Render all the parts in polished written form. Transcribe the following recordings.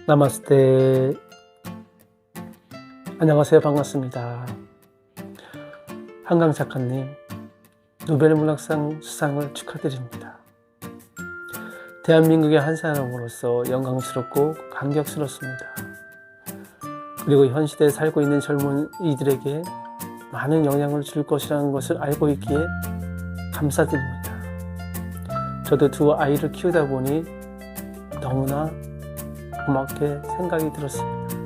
나마스테. 안녕하세요. 반갑습니다. 한강 작가님, 노벨문학상 수상을 축하드립니다. 대한민국의 한 사람으로서 영광스럽고 감격스럽습니다. 그리고 현 시대에 살고 있는 젊은이들에게 많은 영향을 줄 것이라는 것을 알고 있기에 감사드립니다. 저도 두 아이를 키우다 보니 너무나 고맙게 생각이 들었습니다.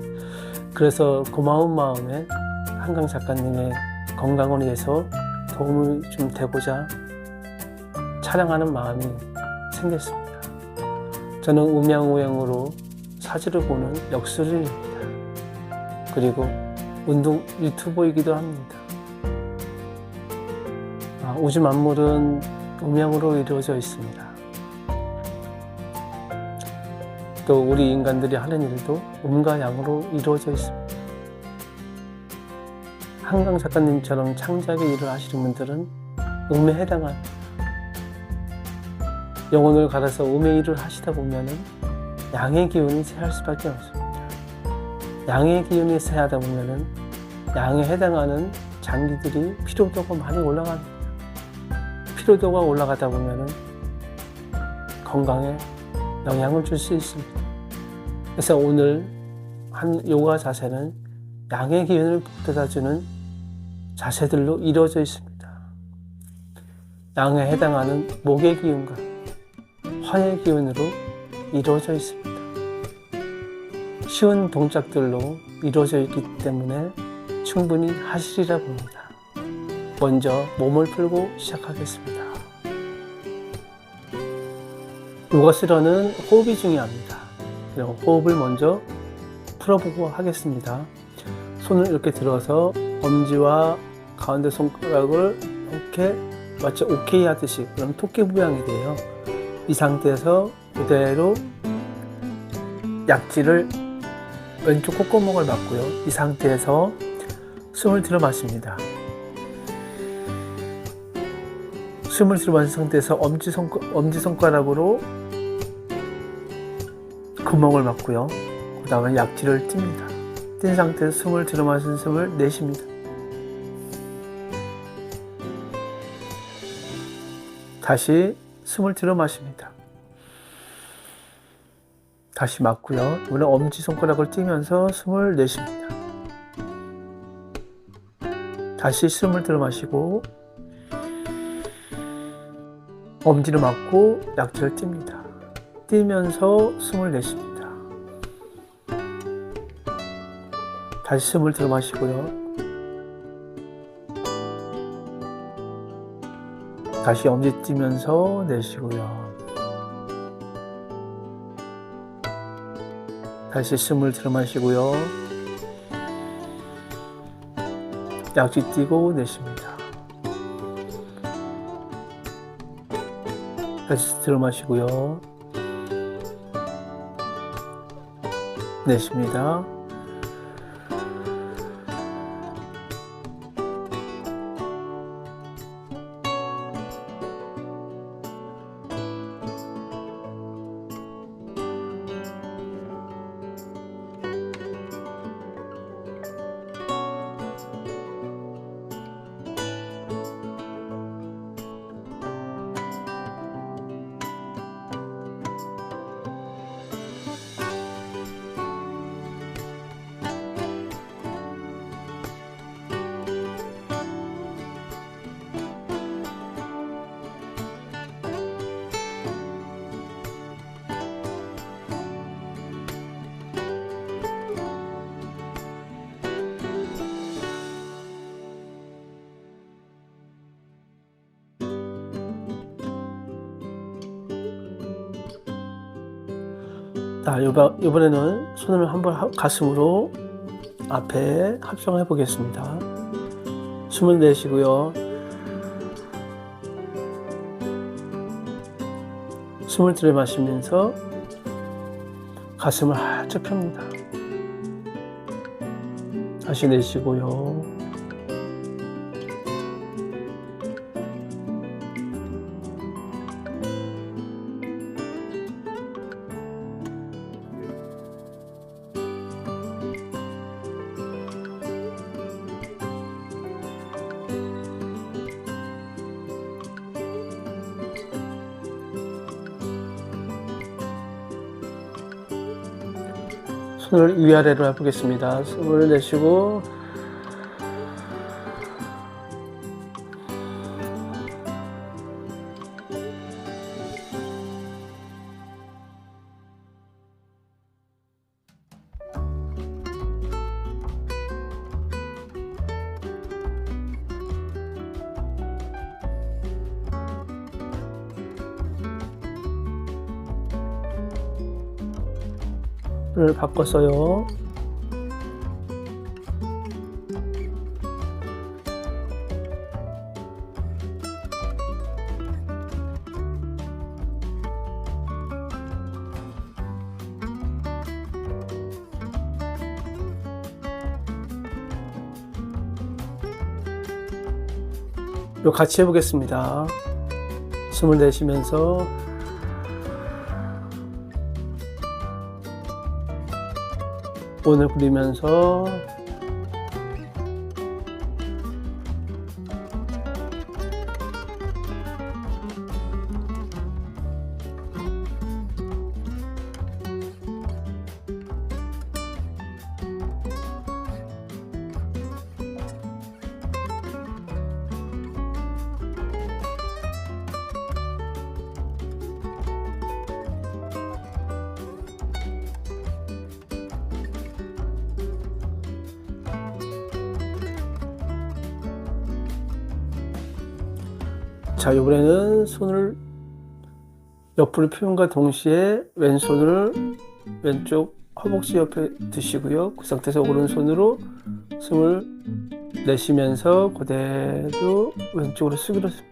그래서 고마운 마음에 한강 작가님의 건강을 위해서 도움을 좀 되고자 촬영하는 마음이 생겼습니다. 저는 음양오양으로 사주를 보는 역술인입니다. 그리고 운동 유튜버이기도 합니다. 우주 만물은 음양으로 이루어져 있습니다. 또 우리 인간들이 하는 일도 음과 양으로 이루어져 있습니다. 한강 작가님처럼 창작의 일을 하시는 분들은 음에 해당합니다. 영혼을 갈아서 음의 일을 하시다 보면은 양의 기운이 쇠할 수밖에 없습니다. 양의 기운이 쇠하다 보면은 양에 해당하는 장기들이 피로도가 많이 올라갑니다. 피로도가 올라가다 보면은 건강에 영향을 줄 수 있습니다. 그래서 오늘 한 요가 자세는 양의 기운을 북돋아주는 자세들로 이루어져 있습니다. 양에 해당하는 목의 기운과 화의 기운으로 이루어져 있습니다. 쉬운 동작들로 이루어져 있기 때문에 충분히 하시리라 봅니다. 먼저 몸을 풀고 시작하겠습니다. 요가스러는 호흡이 중요합니다. 호흡을 먼저 풀어보고 하겠습니다. 손을 이렇게 들어서 엄지와 가운데 손가락을 이렇게 마치 오케이 하듯이 그럼 토끼 모양이 돼요. 이 상태에서 그대로 약지를 왼쪽 콧구멍을 막고요. 이 상태에서 숨을 들어 마십니다. 숨을 들어 마신 상태에서 엄지손가락으로 구멍을 막고요. 그 다음에 약지를 띱니다. 뗀 상태에서 숨을 들어 마신 숨을 내쉽니다. 다시 숨을 들어 마십니다. 다시 막고요. 이번에 엄지손가락을 띄면서 숨을 내쉽니다. 다시 숨을 들어 마시고 엄지를 막고 약지를 띱니다. 띄면서 숨을 내쉽니다. 다시 숨을 들어 마시고요. 다시 엄지 띄면서 내쉬고요. 다시 숨을 들어 마시고요. 약지 띄고 내쉽니다. 다시 들어 마시고요. 내쉽니다. 자, 이번에는 손을 한번 가슴으로 앞에 합성해 보겠습니다. 숨을 내쉬고요. 숨을 들여 마시면서 가슴을 활짝 펴니다. 다시 내쉬고요. 손을 위아래로 해보겠습니다. 숨을 내쉬고 를 바꿨어요. 이거 같이 해보겠습니다. 숨을 내쉬면서 원을 그리면서 자, 이번에는 손을 옆으로 펴는과 동시에 왼손을 왼쪽 허벅지 옆에 두시고요. 그 상태에서 오른손으로 숨을 내쉬면서 그대로 왼쪽으로 숙여줍니다.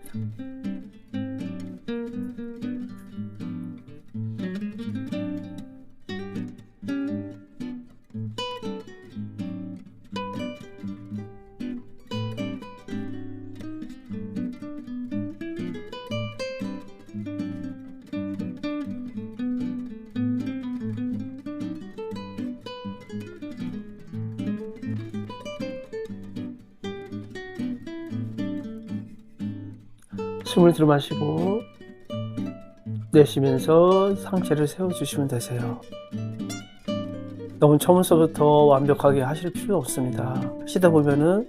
숨을 들어 마시고 내쉬면서 상체를 세워주시면 되세요. 너무 처음부터 완벽하게 하실 필요 없습니다. 하시다 보면은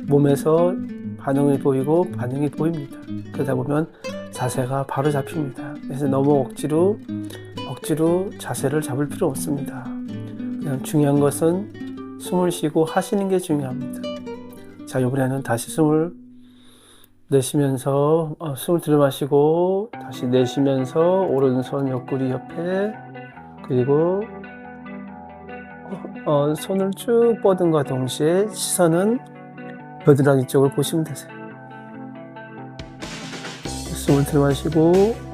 몸에서 반응이 보이고 반응이 보입니다. 그러다 보면 자세가 바로 잡힙니다. 그래서 너무 억지로 자세를 잡을 필요 없습니다. 그냥 중요한 것은 숨을 쉬고 하시는 게 중요합니다. 자, 이번에는 다시 숨을 내쉬면서 숨을 들여 마시고 다시 내쉬면서 오른손 옆구리 옆에 그리고 손을 쭉 뻗은과 동시에 시선은 겨드랑이 쪽을 보시면 되세요. 숨을 들여 마시고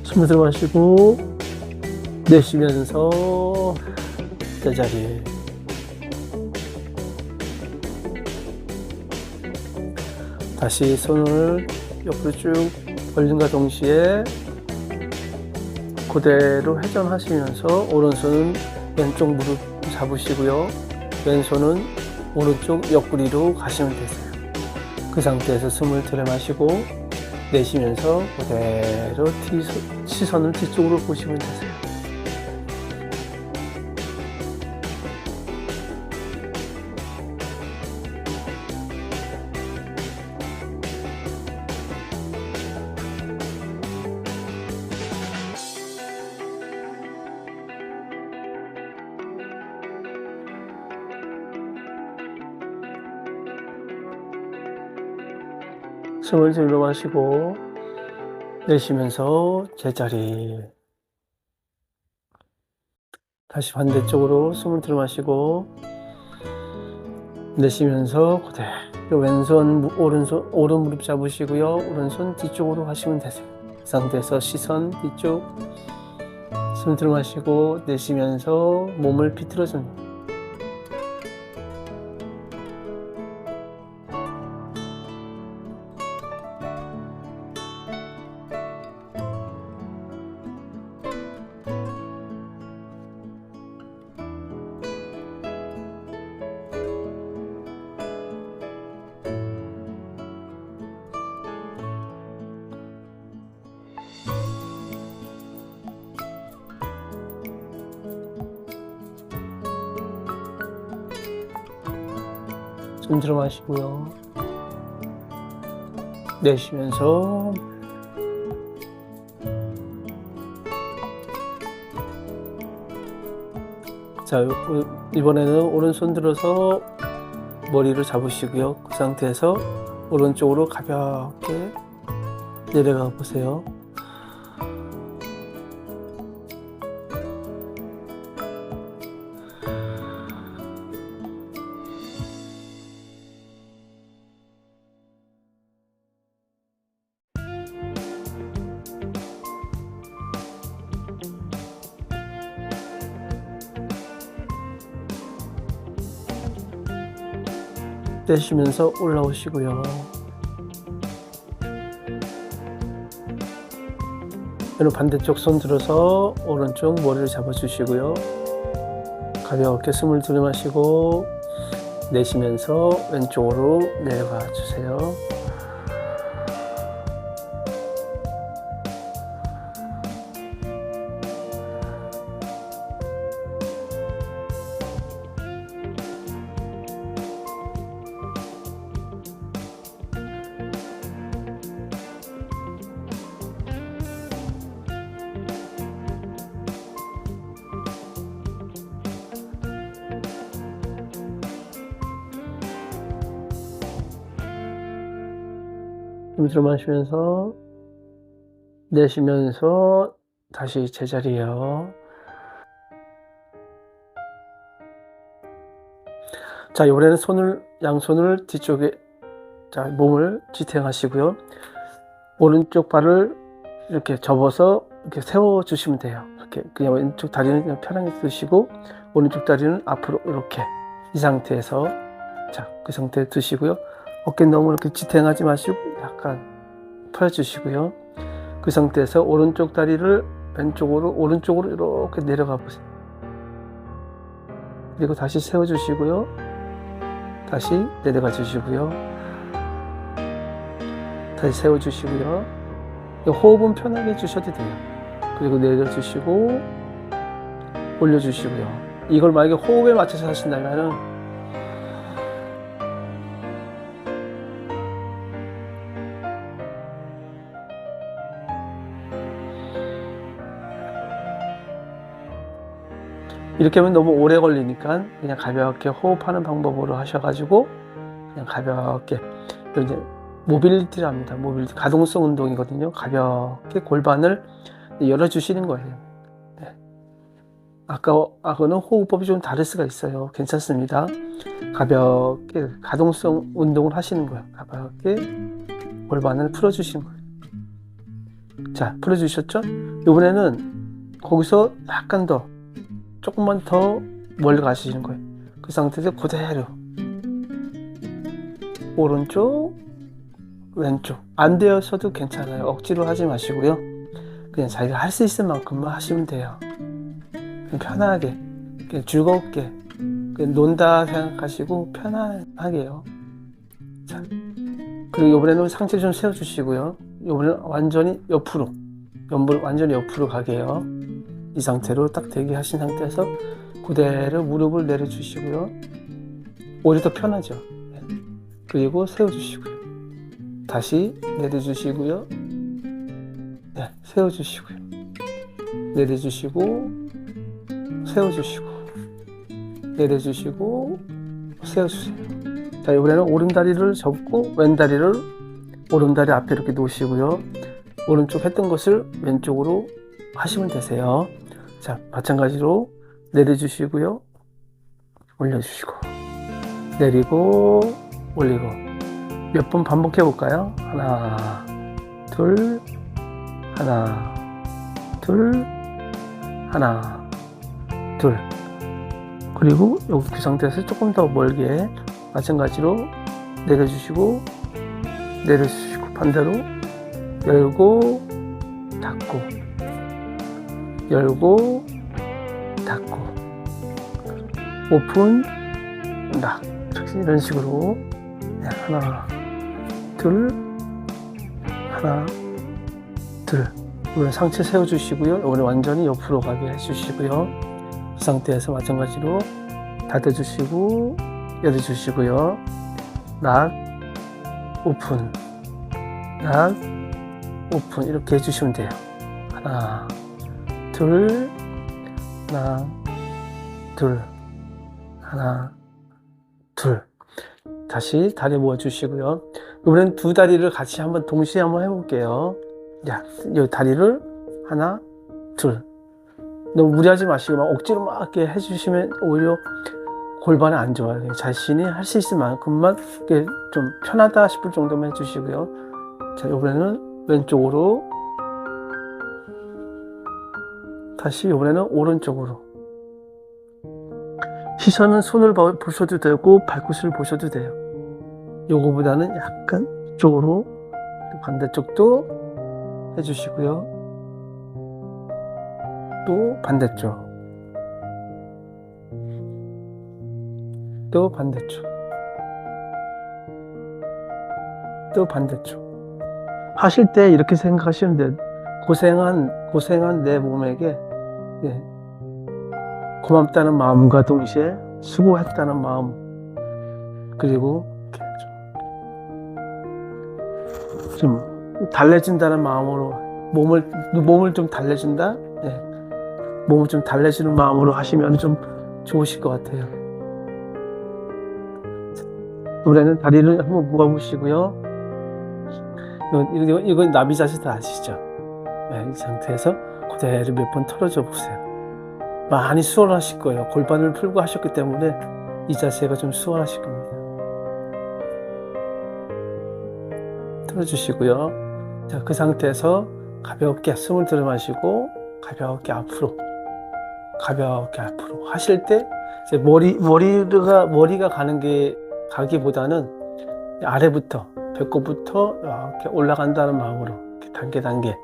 숨을 들어 마시고 내쉬면서 제자리. 다시 손을 옆으로 쭉 벌림과 동시에 그대로 회전하시면서 오른손은 왼쪽 무릎 잡으시고요. 왼손은 오른쪽 옆구리로 가시면 되세요. 그 상태에서 숨을 들여 마시고 내쉬면서 그대로 시선을 뒤쪽으로 보시면 되세요. 숨을 들여 마시고 내쉬면서 제자리. 다시 반대쪽으로 숨을 들여 마시고 내쉬면서 그대로 왼손 오른손 오른 무릎 잡으시고요. 오른손 뒤쪽으로 가시면 되세요. 이 상태에서 시선 뒤쪽, 숨 들어 마시고 내쉬면서 몸을 비틀어 줍니다. 숨 들어 마시고요. 내쉬면서 자, 이번에는 오른손 들어서 머리를 잡으시고요. 그 상태에서 오른쪽으로 가볍게 내려가 보세요. 내쉬면서 올라오시고요. 그리고 반대쪽 손 들어서 오른쪽 머리를 잡아주시고요. 가볍게 숨을 들이마시고 내쉬면서 왼쪽으로 내려가 주세요. 숨 들어 마시면서 내쉬면서 다시 제자리에요. 자, 이번에는 양손을 뒤쪽에, 자, 몸을 지탱하시고요. 오른쪽 발을 이렇게 접어서 이렇게 세워 주시면 돼요. 이렇게 그냥 왼쪽 다리는 그냥 편하게 드시고 오른쪽 다리는 앞으로 이렇게, 이 상태에서, 자, 그 상태에 드시고요. 어깨 너무 이렇게 지탱하지 마시고 약간 펴주시고요. 그 상태에서 오른쪽 다리를 오른쪽으로 이렇게 내려가 보세요. 그리고 다시 세워주시고요. 다시 내려가 주시고요. 다시 세워주시고요. 호흡은 편하게 해주셔도 돼요. 그리고 내려주시고 올려주시고요. 이걸 만약에 호흡에 맞춰서 하신다면은 이렇게 하면 너무 오래 걸리니까 그냥 가볍게 호흡하는 방법으로 하셔가지고 그냥 가볍게, 이제 모빌리티를 합니다. 모빌리티, 가동성 운동이거든요. 가볍게 골반을 열어주시는 거예요. 네. 아까는 호흡법이 좀 다를 수가 있어요. 괜찮습니다. 가볍게 가동성 운동을 하시는 거예요. 가볍게 골반을 풀어주시는 거예요. 자, 풀어주셨죠? 이번에는 거기서 약간 더, 조금만 더 멀리 가시는 거예요. 그 상태에서 그대로 오른쪽, 왼쪽, 안 되어서도 괜찮아요. 억지로 하지 마시고요. 그냥 자기가 할 수 있을 만큼만 하시면 돼요. 그냥 편하게, 그냥 즐겁게, 그냥 논다 생각하시고 편안하게요. 자, 그리고 이번에는 상체 좀 세워주시고요. 이번에는 완전히 옆으로, 연불 완전히 옆으로 가게요. 이 상태로 딱 대기하신 상태에서 그대로 무릎을 내려주시고요. 오히려 더 편하죠. 그리고 세워주시고요. 다시 내려주시고요. 네, 세워주시고요. 내려주시고 세워주시고 내려주시고 세워주세요. 자, 이번에는 오른다리를 접고 왼다리를 오른다리 앞에 이렇게 놓으시고요. 오른쪽 했던 것을 왼쪽으로 하시면 되세요. 자, 마찬가지로 내려주시고요. 올려주시고 내리고 올리고 몇 번 반복해 볼까요? 하나, 둘, 하나, 둘, 하나, 둘. 그리고 여기 그 상태에서 조금 더 멀게 마찬가지로 내려주시고 내려주시고 반대로 열고 닫고 열고 닫고 오픈 락 이런 식으로 하나 둘 하나 둘. 이번에 상체 세워주시고요. 이번에 완전히 옆으로 가게 해주시고요. 그 상태에서 마찬가지로 닫아주시고 열어주시고요. 락 오픈 락 오픈 이렇게 해주시면 돼요. 하나 둘 하나 둘 하나 둘. 다시 다리 모아주시고요. 이번엔 두 다리를 같이 한번 동시에 한번 해볼게요. 자, 이 다리를 하나 둘. 너무 무리하지 마시고 막 억지로 막 이렇게 해주시면 오히려 골반에 안 좋아요. 자신이 할 수 있을 만큼만 이렇게 좀 편하다 싶을 정도만 해주시고요. 자, 이번에는 왼쪽으로 다시 이번에는 오른쪽으로. 시선은 손을 보셔도 되고 발끝을 보셔도 돼요. 요거보다는 약간 이쪽으로 반대쪽도 해주시고요. 또 반대쪽 또 반대쪽 또 반대쪽. 하실 때 이렇게 생각하시면 돼요. 고생한 내 몸에게 고맙다는 마음과 동시에 수고했다는 마음, 그리고 좀 달래준다는 마음으로 몸을 좀 달래준다. 몸을 좀 달래주는 마음으로 하시면 좀 좋으실 것 같아요. 이번에는 다리를 한번 모아보시고요. 이건 나비 자세도 아시죠? 이 상태에서 그대로 몇 번 털어줘 보세요. 많이 수월하실 거예요. 골반을 풀고 하셨기 때문에 이 자세가 좀 수월하실 겁니다. 털어주시고요. 자, 그 상태에서 가볍게 숨을 들여 마시고 가볍게 앞으로 하실 때 이제 머리가 가기보다는 아래부터 배꼽부터 이렇게 올라간다는 마음으로 이렇게 단계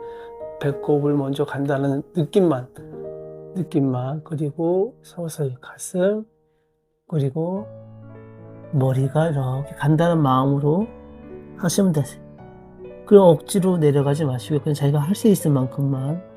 배꼽을 먼저 간다는 느낌만 그리고 서서히 가슴 그리고 머리가 이렇게 간다는 마음으로 하시면 되세요. 그럼 억지로 내려가지 마시고 그냥 자기가 할 수 있을 만큼만.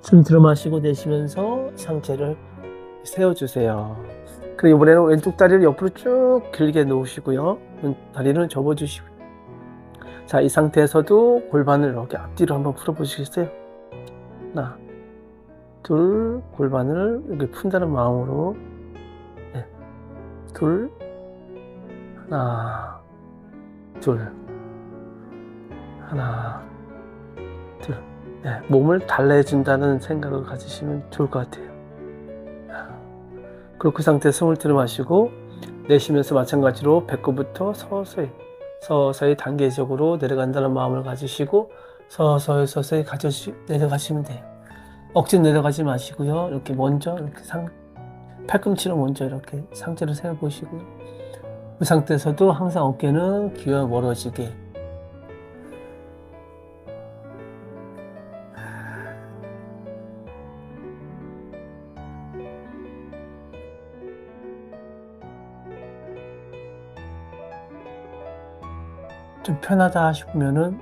숨 들어 마시고 내쉬면서 상체를 세워주세요. 그리고 이번에는 왼쪽 다리를 옆으로 쭉 길게 놓으시고요. 다리는 접어주시고요. 자, 이 상태에서도 골반을 이렇게 앞뒤로 한번 풀어보시겠어요? 하나, 둘, 골반을 이렇게 푼다는 마음으로. 둘, 하나, 둘, 하나, 둘. 몸을 달래준다는 생각을 가지시면 좋을 것 같아요. 그리고 그 상태에서 숨을 들여 마시고 내쉬면서 마찬가지로 배꼽부터 서서히 단계적으로 내려간다는 마음을 가지시고 서서히 내려가시면 돼요. 억지로 내려가지 마시고요. 이렇게 먼저 이렇게 팔꿈치로 먼저 이렇게 상체를 세워 보시고요. 그 상태에서도 항상 어깨는 귀와 멀어지게. 좀 편하다 싶으면은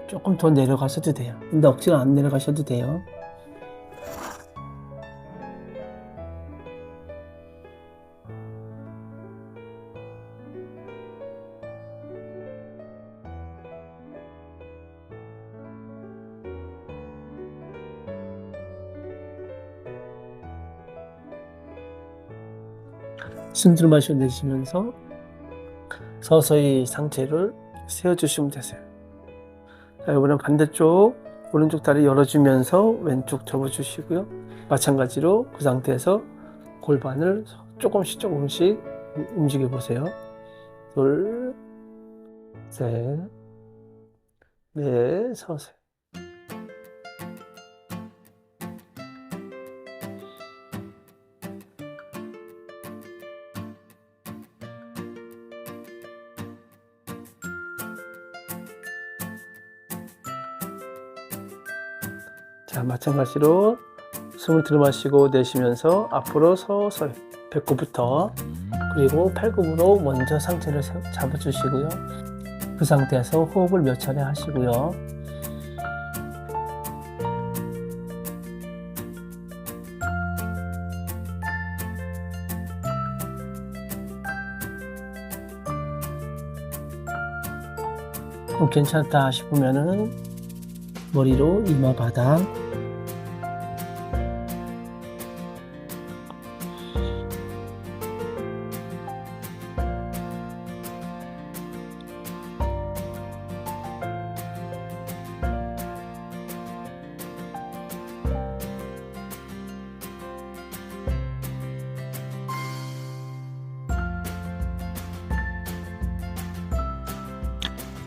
조금 더 내려가셔도 돼요. 근데 억지로 안 내려가셔도 돼요. 숨 들어 마시고 내쉬면서 서서히 상체를 세워주시면 되세요. 자, 이번엔 반대쪽 오른쪽 다리 열어주면서 왼쪽 접어주시고요. 마찬가지로 그 상태에서 골반을 조금씩 움직여 보세요. 둘, 셋, 넷, 서서히. 자, 마찬가지로 숨을 들어 마시고 내쉬면서 앞으로 서서히 배꼽부터 그리고 팔꿈으로 먼저 상체를 잡아주시고요. 그 상태에서 호흡을 몇 차례 하시고요. 괜찮다 싶으면은 머리로 이마 바닥,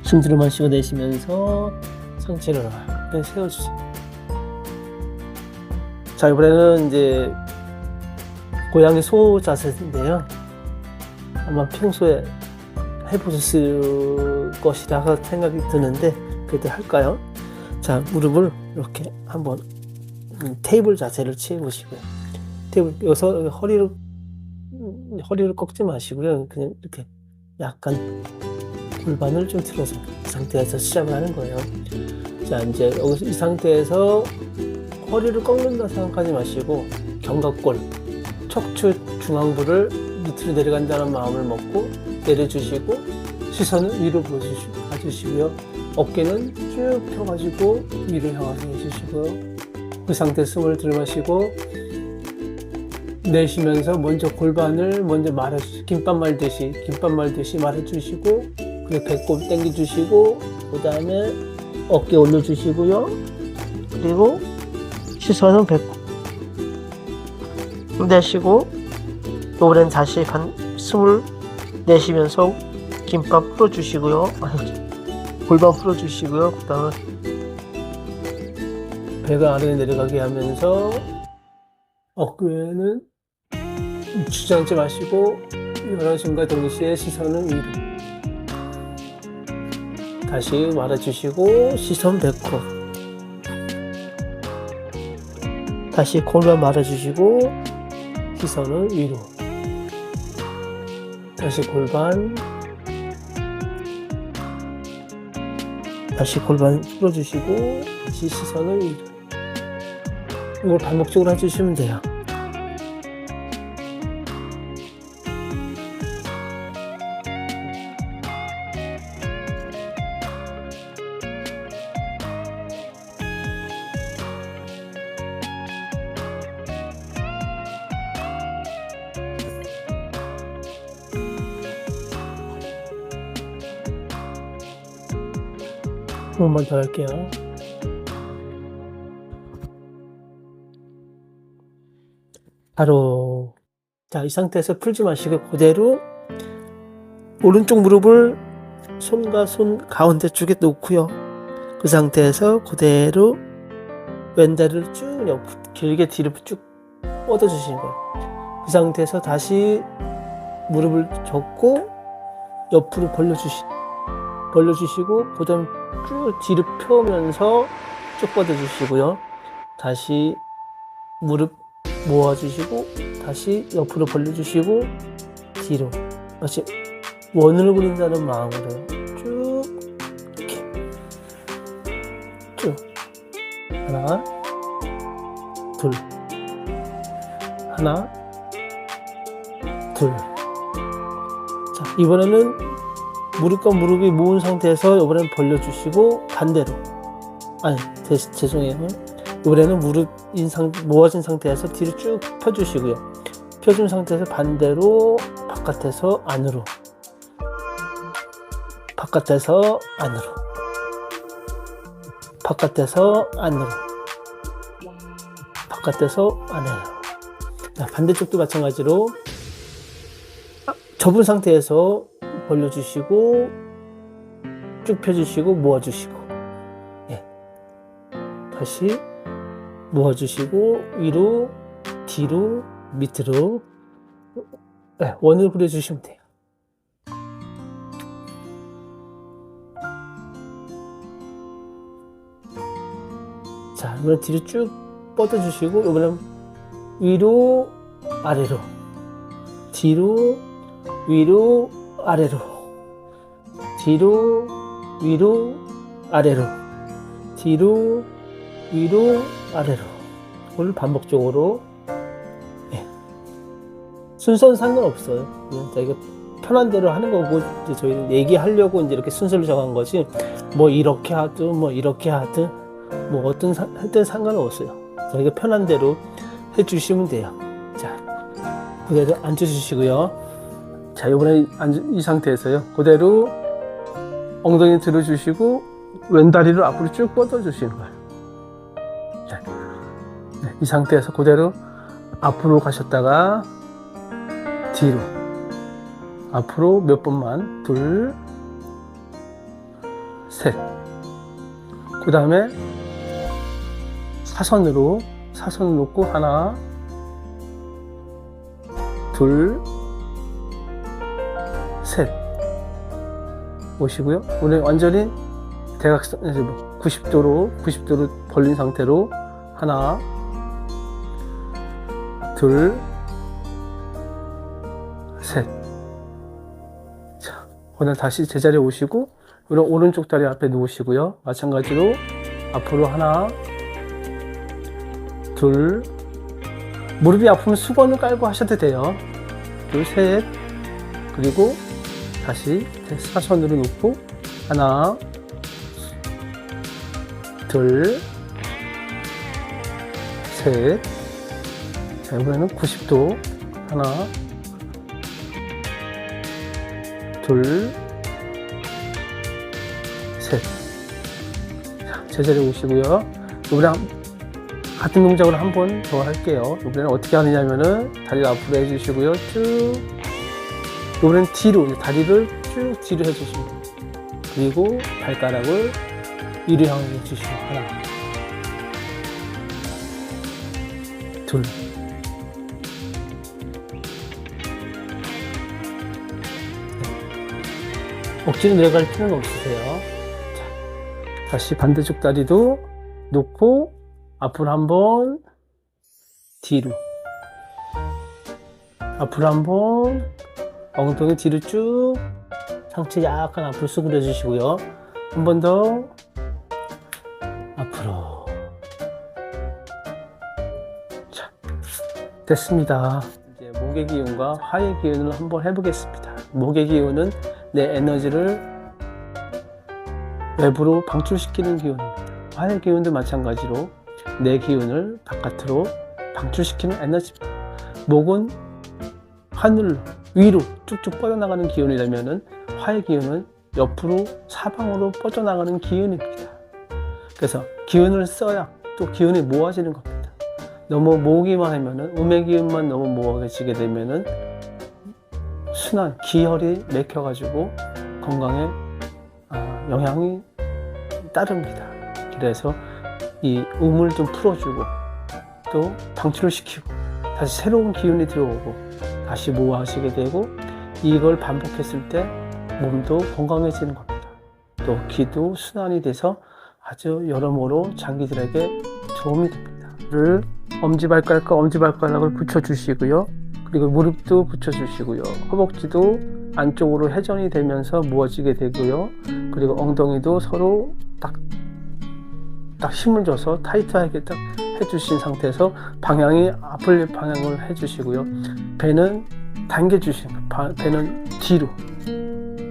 숨 들어 마시고 내쉬면서 상체를 세워주세요. 자, 이번에는 이제 고양이 소 자세인데요. 아마 평소에 해보셨을 것이라 생각이 드는데 그래도 할까요? 자, 무릎을 이렇게 한번 테이블 자세를 취해보시고요. 여기서 허리를 꺾지 마시고요. 그냥 이렇게 약간 골반을 좀 틀어서 이 상태에서 시작을 하는 거예요. 자, 이제 여기서 이 상태에서 허리를 꺾는다 생각하지 마시고 견갑골, 척추 중앙부를 밑으로 내려간다는 마음을 먹고 내려주시고 시선을 위로 봐주시고요. 어깨는 쭉 펴가지고 위로 향하게 해주시고요. 그 상태 숨을 들이마시고 내쉬면서 먼저 골반을 먼저 김밥 말듯이 말아주시고 그리고 배꼽 당겨주시고 그 다음에 어깨 올려주시고요. 그리고 시선은 배꼽 내쉬고 이번엔 다시 숨을 내쉬면서 김밥 풀어주시고요. 골반 풀어주시고요. 그 다음에 배가 아래로 내려가게 하면서 어깨는 주저앉지 마시고 일어나심과 동시에 시선은 위로 다시 말아주시고 시선 배꼽 다시 골반 말아주시고 시선은 위로 다시 골반 풀어주시고 다시 시선을 위로 이걸 반복적으로 해주시면 돼요. 한 번만 더 할게요. 바로 자, 이 상태에서 풀지 마시고 그대로 오른쪽 무릎을 손과 손 가운데 쪽에 놓고요. 그 상태에서 그대로 왼다리를 쭉 길게 뒤로 쭉 뻗어주시는 거예요. 그 상태에서 다시 무릎을 접고 옆으로 벌려주시고 그 다음 쭉 뒤로 펴면서 쭉 뻗어주시고요. 다시 무릎 모아주시고 다시 옆으로 벌려주시고 뒤로 다시 원을 그린다는 마음으로 쭉 이렇게 쭉 하나 둘 하나 둘. 자, 이번에는 무릎과 무릎이 모은 상태에서 이번에는 벌려주시고 반대로 죄송해요. 이번에는 무릎 모아진 상태에서 뒤로 쭉 펴주시고요. 펴준 상태에서 반대로 바깥에서 안으로, 바깥에서 안으로, 바깥에서 안으로, 바깥에서 안으로. 자, 반대쪽도 마찬가지로 접은 상태에서 벌려주시고 쭉 펴주시고 모아주시고, 예. 다시 모아주시고 위로, 뒤로, 밑으로, 네, 원을 그려주시면 돼요. 자, 이번엔 뒤로 쭉 뻗어주시고, 이번엔 위로, 아래로, 뒤로, 위로, 아래로, 뒤로, 위로, 아래로, 뒤로, 위로, 아래로. 그걸 반복적으로, 예. 순서는 상관없어요. 그냥 자기가 편한 대로 하는 거고, 이제 저희는 얘기하려고 이제 이렇게 순서를 정한 거지, 뭐 이렇게 하든, 뭐 이렇게 하든, 뭐 어떤 할 때는 상관없어요. 자기가 편한 대로 해주시면 돼요. 자, 그대로 앉아주시고요. 자, 이번에 이 상태에서요. 그대로 엉덩이 들어주시고, 왼다리를 앞으로 쭉 뻗어주시는 거예요. 자, 네, 이 상태에서 그대로 앞으로 가셨다가, 뒤로. 앞으로 몇 번만. 둘, 셋. 그 다음에 사선으로 놓고 하나, 둘, 셋. 오시고요. 오늘 완전히 대각선 90도로 벌린 상태로 하나, 둘, 셋. 자, 오늘 다시 제자리에 오시고, 오른쪽 다리 앞에 놓으시고요. 마찬가지로 앞으로 하나, 둘, 무릎이 아프면 수건을 깔고 하셔도 돼요. 둘, 셋. 그리고 다시 사선으로 놓고 하나, 둘, 셋. 자, 이번에는 90도 하나, 둘, 셋. 자, 제자리에 오시고요. 이번에 같은 동작으로 한 번 더 할게요. 이번에는 어떻게 하느냐면은 다리를 앞으로 해주시고요. 쭉. 이번엔 뒤로, 다리를 쭉 뒤로 해주시고, 그리고 발가락을 위로 향해 주시고, 하나, 둘, 억지로 내려갈 필요는 없으세요. 자, 다시 반대쪽 다리도 놓고 앞으로 한번, 뒤로, 앞으로 한번, 엉덩이 뒤로 쭉, 상체 약간 앞으로 수그려 주시고요. 한 번 더 앞으로. 자, 됐습니다. 이제 목의 기운과 화의 기운을 한번 해보겠습니다. 목의 기운은 내 에너지를 외부로 방출시키는 기운입니다. 화의 기운도 마찬가지로 내 기운을 바깥으로 방출시키는 에너지입니다. 목은 하늘로, 위로 쭉쭉 뻗어나가는 기운이라면 화의 기운은 옆으로, 사방으로 뻗어나가는 기운입니다. 그래서 기운을 써야 또 기운이 모아지는 겁니다. 너무 모으기만 하면은, 음의 기운만 너무 모아지게 되면은 순환, 기혈이 막혀가지고 건강에 영향이 따릅니다. 그래서 이 음을 좀 풀어주고 또 방출을 시키고 다시 새로운 기운이 들어오고 다시 모아지게 되고, 이걸 반복했을 때 몸도 건강해지는 겁니다. 또 기도 순환이 돼서 아주 여러모로 장기들에게 도움이 됩니다. 엄지발가락과 엄지발가락을 붙여주시고요. 그리고 무릎도 붙여주시고요. 허벅지도 안쪽으로 회전이 되면서 모아지게 되고요. 그리고 엉덩이도 서로 딱 힘을 줘서 타이트하게 딱 해주신 상태에서 방향이 앞을 방향을 해주시고요. 배는 당겨주시는 거예요. 배는 뒤로.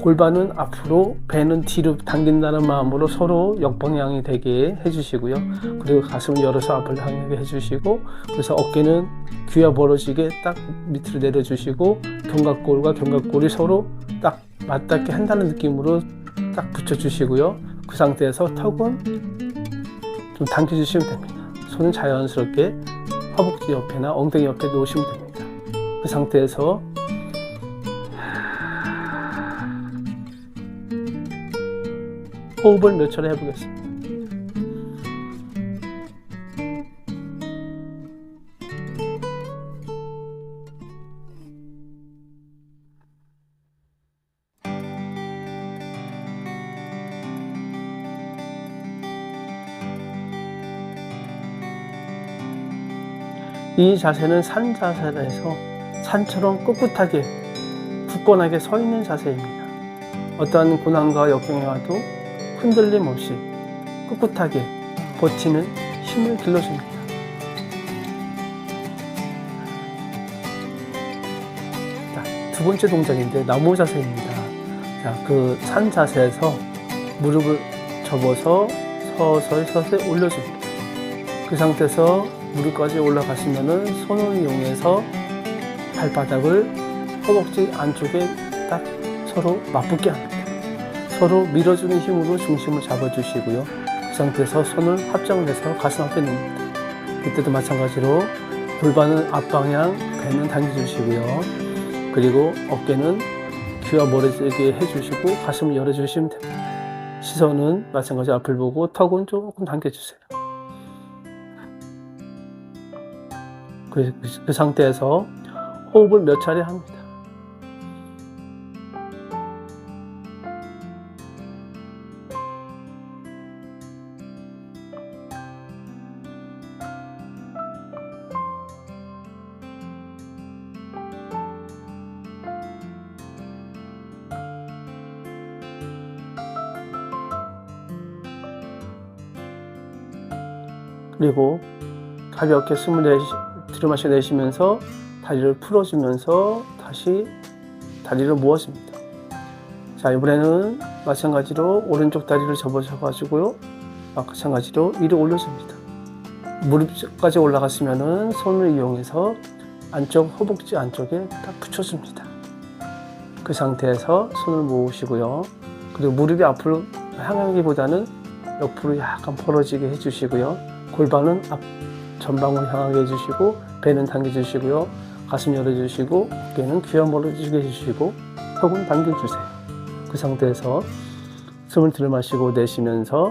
골반은 앞으로, 배는 뒤로 당긴다는 마음으로 서로 역방향이 되게 해주시고요. 그리고 가슴을 열어서 앞을 향하게 해주시고, 그래서 어깨는 귀와 벌어지게 딱 밑으로 내려주시고, 견갑골과 견갑골이 서로 딱 맞닿게 한다는 느낌으로 딱 붙여주시고요. 그 상태에서 턱은 좀 당겨주시면 됩니다. 손은 자연스럽게 허벅지 옆에나 엉덩이 옆에 놓으시면 됩니다. 그 상태에서 호흡을 몇 차례 해보겠습니다. 이 자세는 산 자세라 해서 산처럼 꿋꿋하게 굳건하게 서 있는 자세입니다. 어떠한 고난과 역경이 와도 흔들림 없이 꿋꿋하게 버티는 힘을 길러줍니다. 자, 두 번째 동작인데 나무 자세입니다. 자, 그 산 자세에서 무릎을 접어서 서서히 올려줍니다. 그 상태에서 무릎까지 올라가시면은 손을 이용해서 발바닥을 허벅지 안쪽에 딱 서로 맞붙게 합니다. 서로 밀어주는 힘으로 중심을 잡아주시고요. 그 상태에서 손을 합장을 해서 가슴 앞에 놓습니다. 이때도 마찬가지로 골반은 앞방향, 배는 당겨주시고요. 그리고 어깨는 귀와 멀어지게 해주시고 가슴을 열어주시면 됩니다. 시선은 마찬가지로 앞을 보고 턱은 조금 당겨주세요. 그 상태에서 호흡을 몇 차례 합니다. 그리고 가볍게 숨을 들이마셔 내쉬면서 다리를 풀어주면서 다시 다리를 모아줍니다. 자, 이번에는 마찬가지로 오른쪽 다리를 접어셔가지고요. 마찬가지로 위로 올려줍니다. 무릎까지 올라갔으면은 손을 이용해서 안쪽 허벅지 안쪽에 딱 붙여줍니다. 그 상태에서 손을 모으시고요. 그리고 무릎이 앞으로 향하기보다는 옆으로 약간 벌어지게 해주시고요. 골반은 앞 전방으로 향하게 해주시고 배는 당겨주시고요. 가슴 열어주시고 어깨는 귀와 멀어지게 해주시고 턱은 당겨주세요. 그 상태에서 숨을 들이마시고 내쉬면서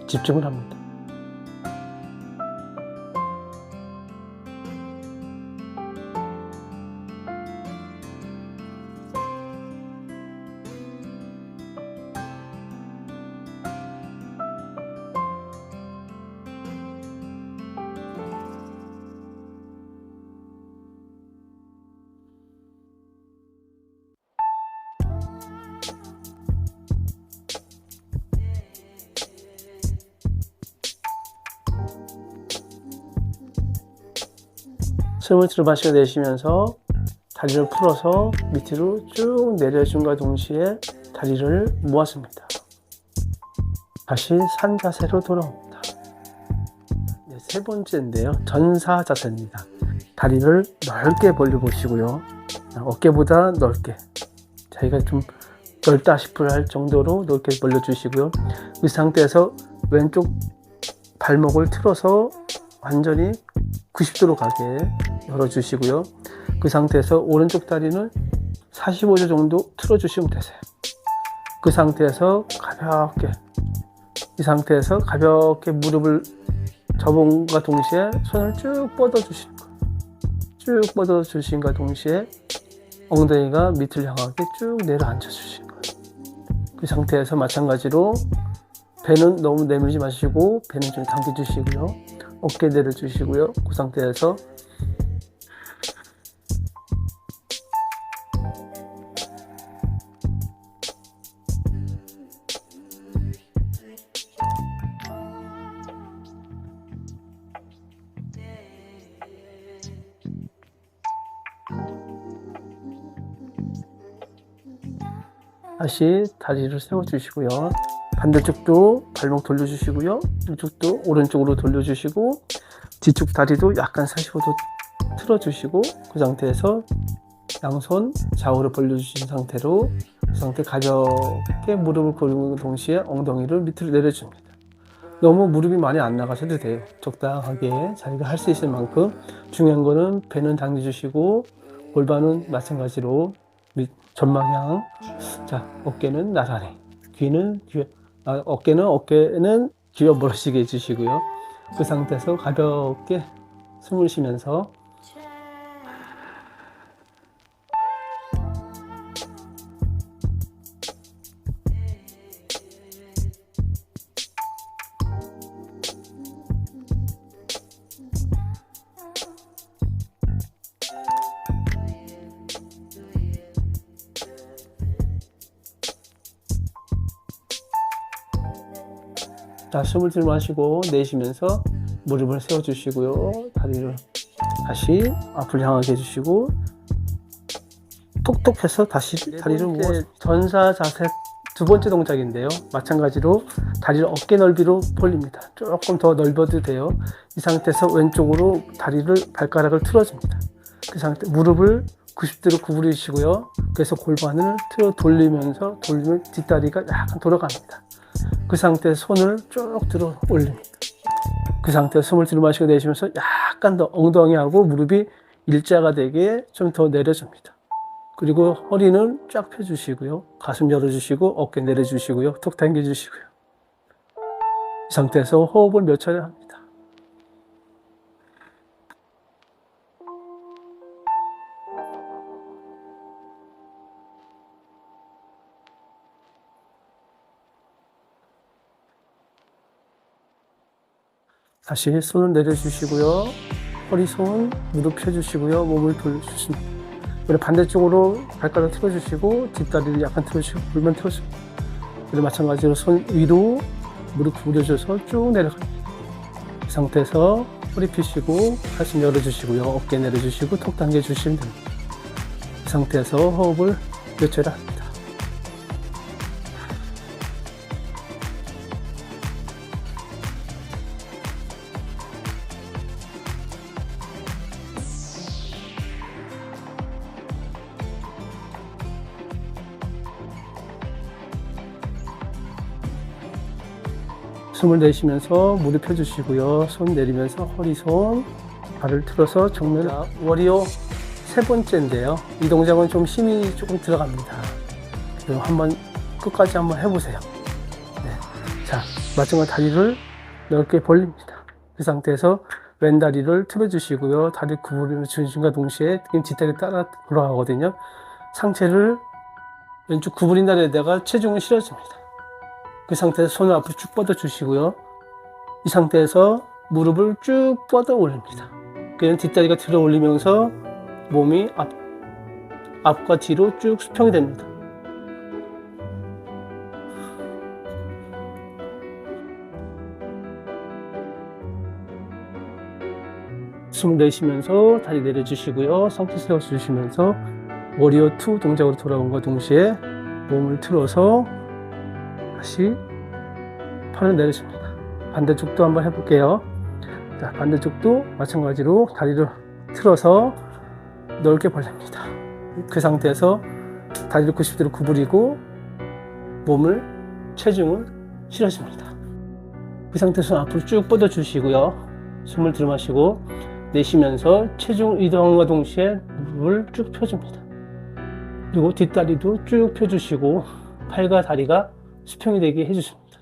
집중을 합니다. 숨을 들이마시고 내쉬면서 다리를 풀어서 밑으로 쭉 내려줌과 동시에 다리를 모았습니다. 다시 산 자세로 돌아옵니다. 네, 세 번째인데요. 전사 자세입니다. 다리를 넓게 벌려 보시고요. 어깨보다 넓게, 자기가 좀 넓다 싶을 정도로 넓게 벌려 주시고요. 이 상태에서 왼쪽 발목을 틀어서 완전히 90도로 가게 열어주시고요. 그 상태에서 오른쪽 다리는 45도 정도 틀어주시면 되세요. 그 상태에서 가볍게 무릎을 접음과 동시에 손을 쭉 뻗어주시는 거예요. 쭉 뻗어주신과 동시에 엉덩이가 밑을 향하게 쭉 내려앉혀 주시는 거예요. 그 상태에서 마찬가지로 배는 너무 내밀지 마시고 배는 좀 당겨주시고요. 어깨 내려주시고요. 그 상태에서 다시 다리를 세워주시고요. 반대쪽도 발목 돌려주시고요. 이쪽도 오른쪽으로 돌려주시고 뒤쪽 다리도 약간 45도 틀어주시고 그 상태에서 양손 좌우로 벌려주신 상태로 그 상태 가볍게 무릎을 꿇는 동시에 엉덩이를 밑으로 내려줍니다. 너무 무릎이 많이 안 나가셔도 돼요. 적당하게 자기가 할 수 있을 만큼. 중요한 거는 배는 당겨주시고 골반은 마찬가지로 전방향. 자, 어깨는 나란히, 어깨는 귀와 멀어지게 해주시고요. 그 상태에서 가볍게 숨을 쉬면서 자, 숨을 들이마시고 내쉬면서 무릎을 세워주시고요. 다리를 다시 앞을 향하게 해주시고 톡톡 해서 다시 다리를 모아 전사 자세 두 번째 동작인데요. 마찬가지로 다리를 어깨 넓이로 벌립니다. 조금 더 넓어도 돼요. 이 상태에서 왼쪽으로 다리를 발가락을 틀어줍니다. 그 상태 무릎을 90도로 구부리시고요. 그래서 골반을 돌리면 뒷다리가 약간 돌아갑니다. 그 상태에서 손을 쭉 들어 올립니다. 그 상태에서 숨을 들이마시고 내쉬면서 약간 더 엉덩이하고 무릎이 일자가 되게 좀 더 내려줍니다. 그리고 허리는 쫙 펴주시고요. 가슴 열어주시고 어깨 내려주시고요. 톡 당겨주시고요. 이 상태에서 호흡을 몇 차례 합니다. 다시 손을 내려주시고요. 허리, 손, 무릎 펴주시고요. 몸을 돌려주십니다. 그리고 반대쪽으로 발가락 틀어주시고 뒷다리를 약간 틀어주시고 골반 틀어줍니다. 그리고 마찬가지로 손 위로 무릎 구부려줘서 쭉 내려갑니다. 이 상태에서 허리 펴시고 가슴 열어주시고요. 어깨 내려주시고 톡 당겨주시면 됩니다. 이 상태에서 호흡을 몇 차례 합니다. 숨을 내쉬면서 무릎 펴주시고요. 손 내리면서 허리, 손, 발을 틀어서 정면. 워리어 세 번째인데요. 이 동작은 좀 힘이 조금 들어갑니다. 그럼 끝까지 한번 해보세요. 네. 자, 마지막 다리를 넓게 벌립니다. 그 상태에서 왼 다리를 틀어주시고요. 다리 구부리는 중심과 동시에 뒷다리 따라 돌아가거든요. 상체를 왼쪽 구부린 다리에다가 체중을 실어줍니다. 그 상태에서 손을 앞으로 쭉 뻗어 주시고요. 이 상태에서 무릎을 쭉 뻗어 올립니다. 그냥 뒷다리가 들어 올리면서 몸이 앞과 뒤로 쭉 수평이 됩니다. 숨을 내쉬면서 다리 내려주시고요. 상체 세워주시면서 워리어 2 동작으로 돌아온과 동시에 몸을 틀어서 다시 팔을 내려줍니다. 반대쪽도 한번 해볼게요. 자, 반대쪽도 마찬가지로 다리를 틀어서 넓게 벌립니다. 그 상태에서 다리를 90도로 구부리고 체중을 실어줍니다. 그 상태에서 앞으로 쭉 뻗어주시고요. 숨을 들이마시고 내쉬면서 체중 이동과 동시에 무릎을 쭉 펴줍니다. 그리고 뒷다리도 쭉 펴주시고 팔과 다리가 수평이 되게 해주십니다.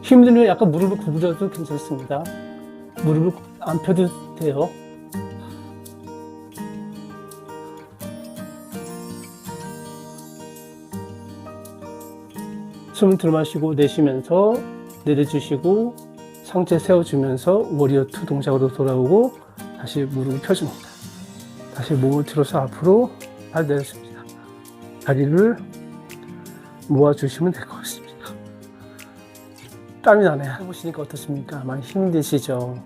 힘들면 약간 무릎을 구부려도 괜찮습니다. 무릎을 안 펴도 돼요. 숨을 들이마시고 내쉬면서 내려주시고 상체 세워주면서 워리어 2 동작으로 돌아오고 다시 무릎을 펴줍니다. 다시 몸을 틀어서 앞으로 발 내려줍니다. 다리를 모아주시면 될 것 같습니다. 땀이 나네요. 해보시니까 어떻습니까? 많이 힘드시죠?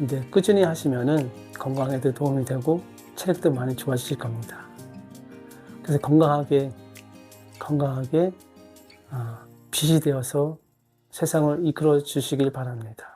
이제 꾸준히 하시면은 건강에도 도움이 되고 체력도 많이 좋아지실 겁니다. 그래서 건강하게 빛이 되어서 세상을 이끌어 주시길 바랍니다.